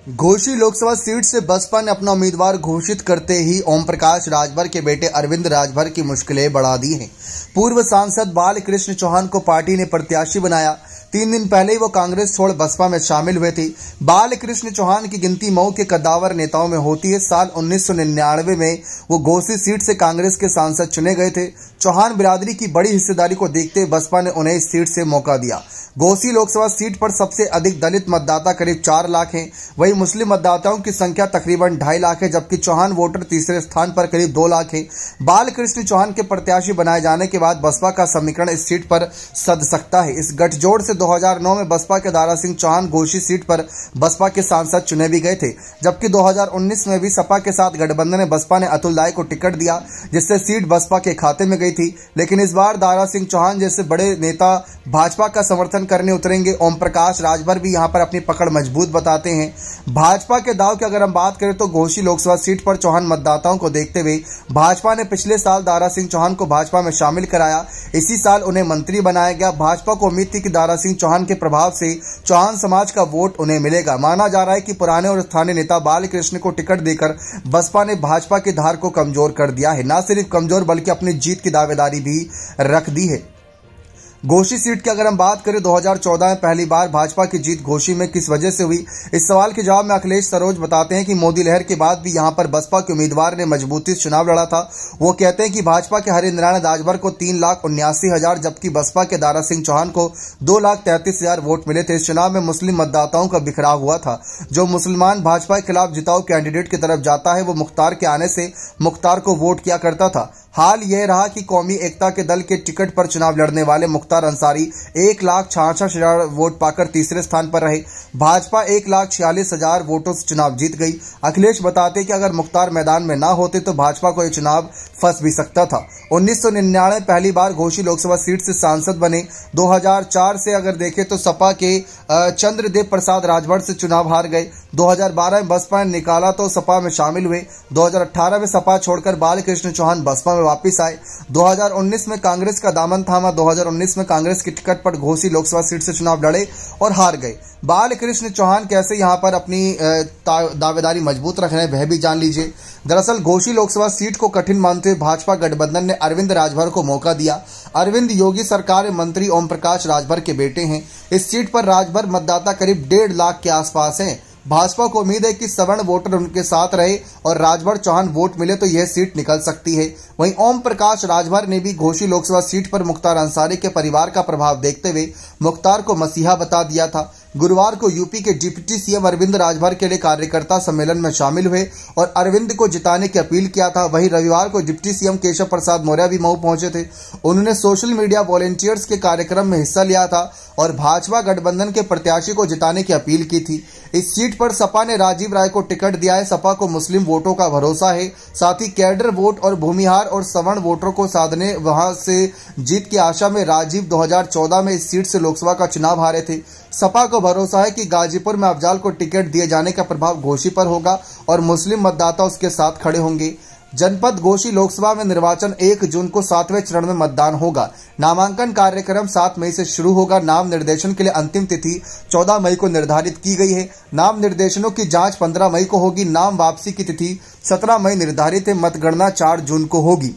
Ghosi Lok Sabha seat से बसपा ने अपना उम्मीदवार घोषित करते ही ओम प्रकाश राजभर के बेटे अरविंद राजभर की मुश्किलें बढ़ा दी हैं। पूर्व सांसद बाल कृष्ण चौहान को पार्टी ने प्रत्याशी बनाया। 3 दिन पहले ही वो कांग्रेस छोड़ बसपा में शामिल हुए थे। बाल कृष्ण चौहान की गिनती मऊ के कद्दावर नेताओं में होती है। साल 1999 में वो घोसी सीट से कांग्रेस के सांसद चुने गए थे। चौहान बिरादरी की बड़ी हिस्सेदारी को देखते हुए बसपा ने उन्हें इस सीट से मौका दिया। घोसी लोकसभा सीट पर सबसे अधिक दलित मतदाता करीब 4 लाख हैं। वहीं मुस्लिम मतदाताओं की संख्या तकरीबन 2.5 लाख है, जबकि चौहान वोटर तीसरे स्थान पर करीब 2 लाख है। बाल कृष्ण चौहान के प्रत्याशी बनाए जाने के बाद बसपा का समीकरण इस सीट पर सध सकता है। इस गठजोड़ से 2009 में बसपा के दारा सिंह चौहान घोसी सीट पर बसपा के सांसद चुने भी गए थे, जबकि 2019 में भी सपा के साथ गठबंधन में बसपा ने अतुल दाई को टिकट दिया, जिससे सीट बसपा के खाते में गई थी। लेकिन इस बार दारा सिंह चौहान जैसे बड़े नेता भाजपा का समर्थन करने उतरेंगे। ओम प्रकाश राजभर भी यहां पर अपनी पकड़ मजबूत बताते हैं। भाजपा के दाव की अगर हम बात करें तो घोसी लोकसभा सीट पर चौहान मतदाताओं को देखते हुए भाजपा ने पिछले साल दारा सिंह चौहान को भाजपा में शामिल कराया। इसी साल उन्हें मंत्री बनाया गया। भाजपा को उम्मीद थी कि दारा सिंह चौहान के प्रभाव से चौहान समाज का वोट उन्हें मिलेगा। माना जा रहा है कि पुराने और स्थानीय नेता बाल कृष्ण को टिकट देकर बसपा ने भाजपा की धार को कमजोर कर दिया है। न सिर्फ कमजोर बल्कि अपनी जीत की दावेदारी भी रख दी है। घोसी सीट की अगर हम बात करें 2014 में पहली बार भाजपा की जीत घोसी में किस वजह से हुई, इस सवाल के जवाब में अखिलेश सरोज बताते हैं कि मोदी लहर के बाद भी यहां पर बसपा के उम्मीदवार ने मजबूती से चुनाव लड़ा था। वो कहते हैं कि भाजपा के हरिंद्र नारायण राजभर को 3,79,000 जबकि बसपा के दारा सिंह चौहान को 2,33,000 वोट मिले थे। इस चुनाव में मुस्लिम मतदाताओं का बिखराव हुआ था। जो मुसलमान भाजपा के खिलाफ जिताऊ कैंडिडेट की तरफ जाता है वो मुख्तार के आने से मुख्तार को वोट किया करता था। हाल यह रहा कि कौमी एकता के दल के टिकट पर चुनाव लड़ने वाले मुख्तार अंसारी 1,66,000 वोट पाकर तीसरे स्थान पर रहे। भाजपा 1,46,000 वोटों से चुनाव जीत गई। अखिलेश बताते कि अगर मुख्तार मैदान में ना होते तो भाजपा को यह चुनाव फंस भी सकता था। 1999 पहली बार घोसी लोकसभा सीट से सांसद बने। 2004 से अगर देखें तो सपा के चंद्रदेव प्रसाद राजभर से चुनाव हार गए। 2012 में बसपा ने निकाला तो सपा में शामिल हुए। 2018 में सपा छोड़कर बाल कृष्ण चौहान बसपा में वापस आए। 2019 में कांग्रेस का दामन थामा। 2019 में कांग्रेस की टिकट पर घोसी लोकसभा सीट से चुनाव लड़े और हार गए। बाल कृष्ण चौहान कैसे यहां पर अपनी दावेदारी मजबूत रख रहे हैं वह भी जान लीजिए। दरअसल घोसी लोकसभा सीट को कठिन मानते हुए भाजपा गठबंधन ने अरविंद राजभर को मौका दिया। अरविंद योगी सरकार में मंत्री ओम प्रकाश राजभर के बेटे हैं। इस सीट पर राजभर मतदाता करीब 1.5 लाख के आसपास हैं। भाजपा को उम्मीद है कि सवर्ण वोटर उनके साथ रहे और राजभर चौहान वोट मिले तो यह सीट निकल सकती है। वहीं ओम प्रकाश राजभर ने भी घोसी लोकसभा सीट पर मुख्तार अंसारी के परिवार का प्रभाव देखते हुए मुख्तार को मसीहा बता दिया था। गुरुवार को यूपी के डिप्टी सीएम अरविंद राजभर के लिए कार्यकर्ता सम्मेलन में शामिल हुए और अरविंद को जिताने की अपील किया था। वहीं रविवार को डिप्टी सीएम केशव प्रसाद मौर्य भी मऊ पहुंचे थे। उन्होंने सोशल मीडिया वॉलेंटियर्स के कार्यक्रम में हिस्सा लिया था और भाजपा गठबंधन के प्रत्याशी को जिताने की अपील की थी। इस सीट पर सपा ने राजीव राय को टिकट दिया है। सपा को मुस्लिम वोटों का भरोसा है, साथ ही कैडर वोट और भूमिहार और सवर्ण वोटरों को साधने वहां से जीत की आशा में राजीव 2014 में इस सीट से लोकसभा का चुनाव हारे थे। सपा को भरोसा है कि गाजीपुर में अफजाल को टिकट दिए जाने का प्रभाव घोसी पर होगा और मुस्लिम मतदाता उसके साथ खड़े होंगे। जनपद घोसी लोकसभा में निर्वाचन 1 जून को 7वें चरण में मतदान होगा। नामांकन कार्यक्रम 7 मई से शुरू होगा। नाम निर्देशन के लिए अंतिम तिथि 14 मई को निर्धारित की गई है। नाम निर्देशनों की जांच 15 मई को होगी। नाम वापसी की तिथि 17 मई निर्धारित है। मतगणना 4 जून को होगी।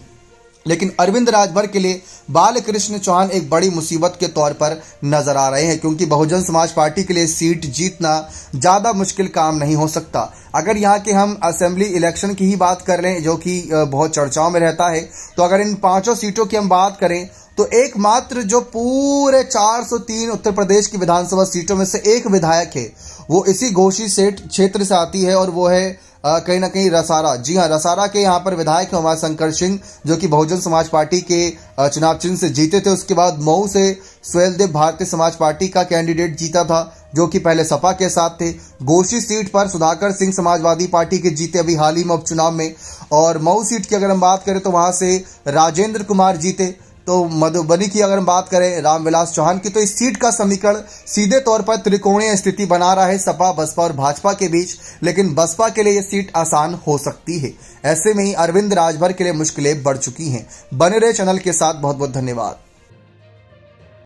लेकिन अरविंद राजभर के लिए बाल कृष्ण चौहान एक बड़ी मुसीबत के तौर पर नजर आ रहे हैं, क्योंकि बहुजन समाज पार्टी के लिए सीट जीतना ज्यादा मुश्किल काम नहीं हो सकता। अगर यहाँ के हम असेंबली इलेक्शन की ही बात कर लें जो कि बहुत चर्चाओं में रहता है, तो अगर इन 5 सीटों की हम बात करें तो एकमात्र जो पूरे 403 उत्तर प्रदेश की विधानसभा सीटों में से एक विधायक है वो इसी घोसी क्षेत्र से आती है और वो है कहीं ना कहीं रसारा। जी हां, रसारा के यहाँ पर विधायक है उमाशंकर सिंह, जो कि बहुजन समाज पार्टी के चुनाव चिन्ह से जीते थे। उसके बाद मऊ से सुहेलदेव भारतीय समाज पार्टी का कैंडिडेट जीता था, जो कि पहले सपा के साथ थे। घोसी सीट पर सुधाकर सिंह समाजवादी पार्टी के जीते अभी हाल ही में उपचुनाव में। और मऊ सीट की अगर हम बात करें तो वहां से राजेंद्र कुमार जीते। तो मधुबनी की अगर हम बात करें रामविलास चौहान की, तो इस सीट का समीकरण सीधे तौर पर त्रिकोणीय स्थिति बना रहा है सपा, बसपा और भाजपा के बीच। लेकिन बसपा के लिए यह सीट आसान हो सकती है। ऐसे में ही अरविंद राजभर के लिए मुश्किलें बढ़ चुकी हैं। बने रहे चैनल के साथ। बहुत बहुत धन्यवाद।